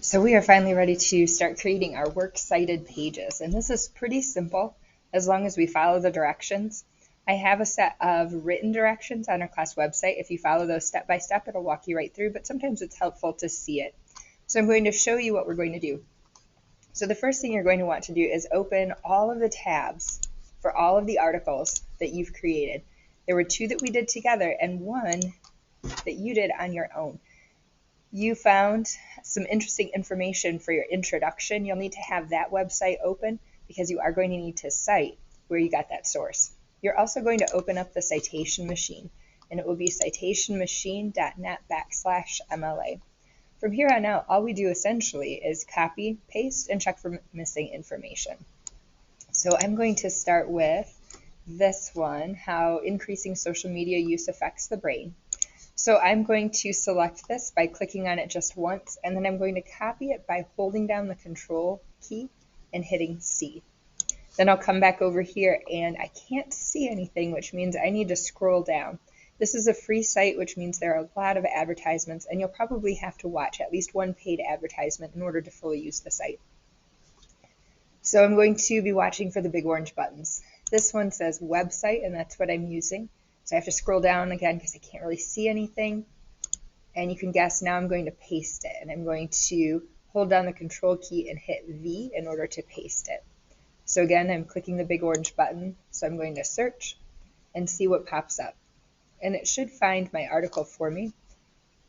So we are finally ready to start creating our works cited pages. And this is pretty simple as long as we follow the directions. I have a set of written directions on our class website. If you follow those step by step, it'll walk you right through, but sometimes it's helpful to see it. So I'm going to show you what we're going to do. So the first thing you're going to want to do is open all of the tabs for all of the articles that you've created. There were two that we did together and one that you did on your own. You found some interesting information for your introduction. You'll need to have that website open because you are going to need to cite where you got that source. You're also going to open up the citation machine, and it will be citationmachine.net/MLA. From here on out, all we do essentially is copy, paste, and check for missing information. So I'm going to start with this one, how increasing social media use affects the brain. So I'm going to select this by clicking on it just once, and then I'm going to copy it by holding down the Control key and hitting C. Then I'll come back over here and I can't see anything, which means I need to scroll down. This is a free site, which means there are a lot of advertisements, and you'll probably have to watch at least one paid advertisement in order to fully use the site. So I'm going to be watching for the big orange buttons. This one says website, and that's what I'm using. So I have to scroll down again because I can't really see anything. And you can guess now I'm going to paste it. And I'm going to hold down the Control key and hit V in order to paste it. So again, I'm clicking the big orange button. So I'm going to search and see what pops up. And it should find my article for me.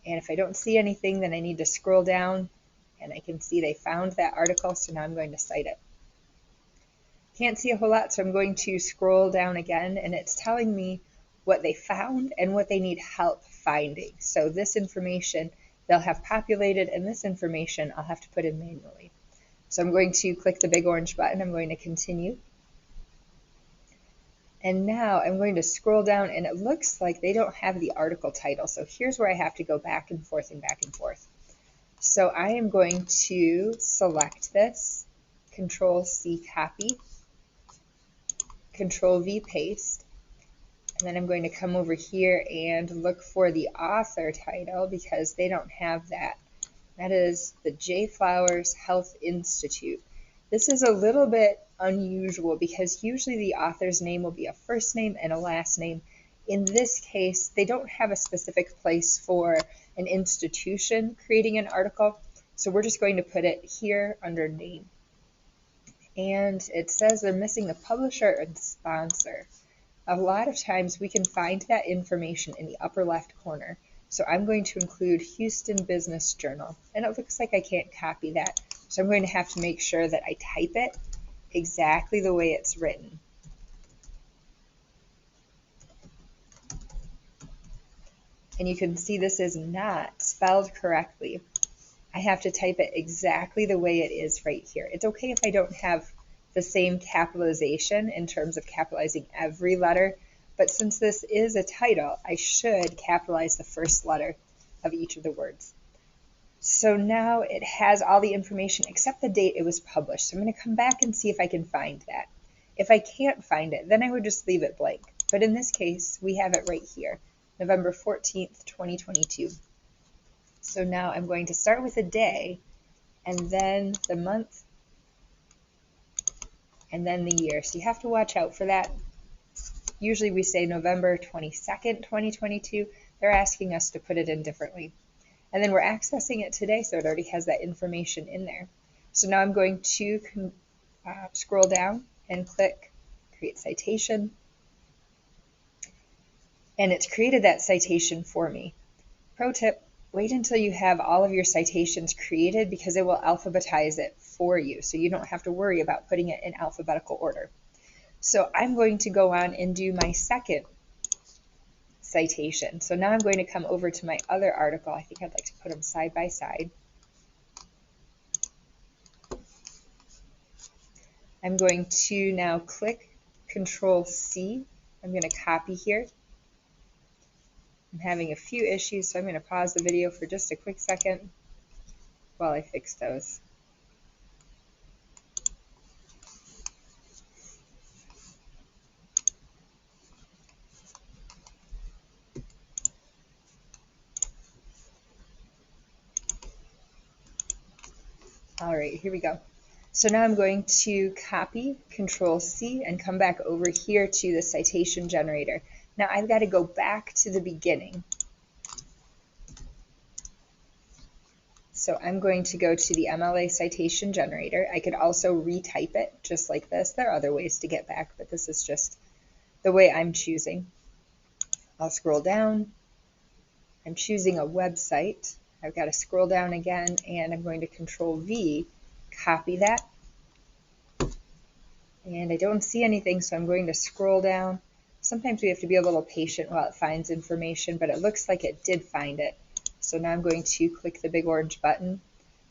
And if I don't see anything, then I need to scroll down. And I can see they found that article, so now I'm going to cite it. Can't see a whole lot, so I'm going to scroll down again, and it's telling me what they found and what they need help finding. So this information they'll have populated, and this information I'll have to put in manually. So I'm going to click the big orange button. I'm going to continue. And now I'm going to scroll down, and it looks like they don't have the article title. So here's where I have to go back and forth and back and forth. So I am going to select this, Control C copy, Control V paste, and then I'm going to come over here and look for the author title because they don't have that. That is the J. Flowers Health Institute. This is a little bit unusual because usually the author's name will be a first name and a last name. In this case, they don't have a specific place for an institution creating an article, so we're just going to put it here under name. And it says they're missing the publisher and sponsor. A lot of times we can find that information in the upper left corner. So I'm going to include Houston Business Journal. And it looks like I can't copy that. So I'm going to have to make sure that I type it exactly the way it's written. And you can see this is not spelled correctly. I have to type it exactly the way it is right here. It's okay if I don't have the same capitalization in terms of capitalizing every letter, but since this is a title, I should capitalize the first letter of each of the words. So now it has all the information except the date it was published. So I'm going to come back and see if I can find that. If I can't find it, then I would just leave it blank. But in this case, we have it right here, November 14th, 2022. So now I'm going to start with a day, and then the month, and then the year. So you have to watch out for that. Usually we say November 22nd, 2022. They're asking us to put it in differently. And then we're accessing it today, so it already has that information in there. So now I'm going to scroll down and click Create Citation. And it's created that citation for me. Pro tip, wait until you have all of your citations created because it will alphabetize it for you, so you don't have to worry about putting it in alphabetical order. So I'm going to go on and do my second citation. So now I'm going to come over to my other article. I think I'd like to put them side by side. I'm going to now click Control C. I'm going to copy here. I'm having a few issues, so I'm going to pause the video for just a quick second while I fix those. All right, here we go. So now I'm going to copy, Control C, and come back over here to the citation generator. Now I've got to go back to the beginning. So I'm going to go to the MLA citation generator. I could also retype it just like this. There are other ways to get back, but this is just the way I'm choosing. I'll scroll down. I'm choosing a website. I've got to scroll down again, and I'm going to Control V, copy that. And I don't see anything, so I'm going to scroll down. Sometimes we have to be a little patient while it finds information, but it looks like it did find it. So now I'm going to click the big orange button,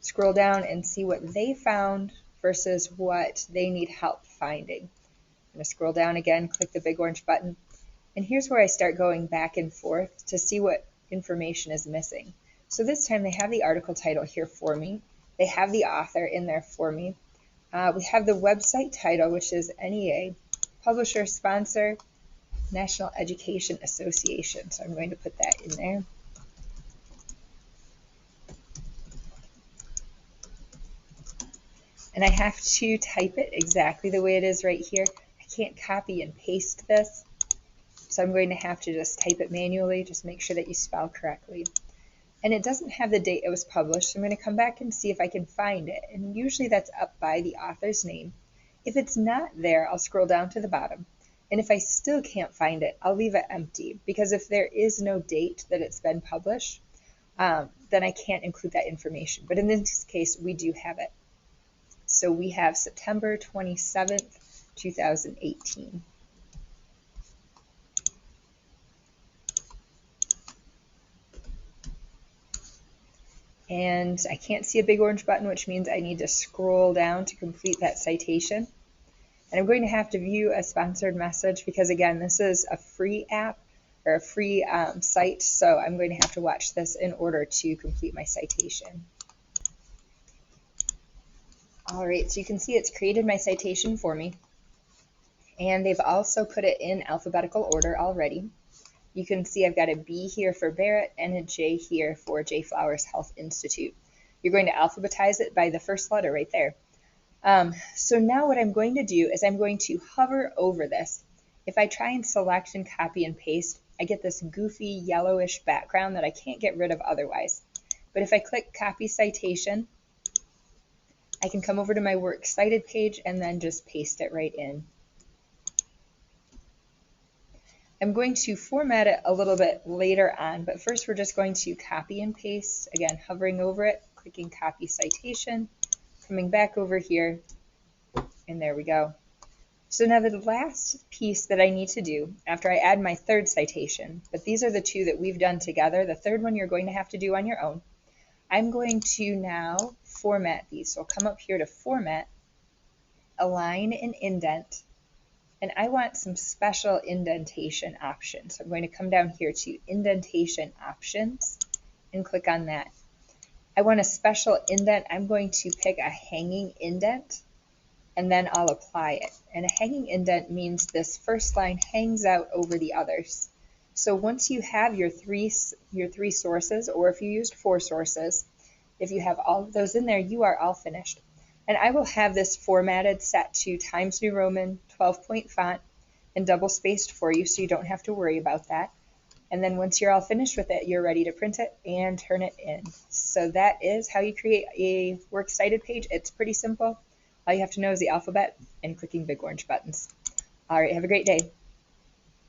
scroll down and see what they found versus what they need help finding. I'm going to scroll down again, click the big orange button, and here's where I start going back and forth to see what information is missing. So this time they have the article title here for me. They have the author in there for me. We have the website title, which is NEA, publisher, sponsor, National Education Association. So I'm going to put that in there. And I have to type it exactly the way it is right here. I can't copy and paste this, so I'm going to have to just type it manually. Just make sure that you spell correctly. And it doesn't have the date it was published, so I'm going to come back and see if I can find it. And usually that's up by the author's name. If it's not there, I'll scroll down to the bottom. And if I still can't find it, I'll leave it empty, because if there is no date that it's been published, then I can't include that information. But in this case, we do have it. So we have September 27th, 2018. And I can't see a big orange button, which means I need to scroll down to complete that citation. And I'm going to have to view a sponsored message because, again, this is a free app or a free site, so I'm going to have to watch this in order to complete my citation. All right, so you can see it's created my citation for me, and they've also put it in alphabetical order already. You can see I've got a B here for Barrett and a J here for J. Flowers Health Institute. You're going to alphabetize it by the first letter right there. So now what I'm going to do is I'm going to hover over this. If I try and select and copy and paste, I get this goofy yellowish background that I can't get rid of otherwise. But if I click Copy Citation, I can come over to my Works Cited page and then just paste it right in. I'm going to format it a little bit later on, but first we're just going to copy and paste. Again, hovering over it, clicking Copy Citation, coming back over here, and there we go. So now the last piece that I need to do after I add my third citation, but these are the two that we've done together. The third one you're going to have to do on your own. I'm going to now format these. So I'll come up here to Format, Align and Indent, and I want some special indentation options. So I'm going to come down here to Indentation Options and click on that. I want a special indent. I'm going to pick a hanging indent, and then I'll apply it. And a hanging indent means this first line hangs out over the others. So once you have your three sources, or if you used 4 sources, if you have all of those in there, you are all finished. And I will have this formatted set to Times New Roman, 12-point font, and double spaced for you, so you don't have to worry about that. And then once you're all finished with it, you're ready to print it and turn it in. So that is how you create a Works Cited page. It's pretty simple. All you have to know is the alphabet and clicking big orange buttons. All right, have a great day.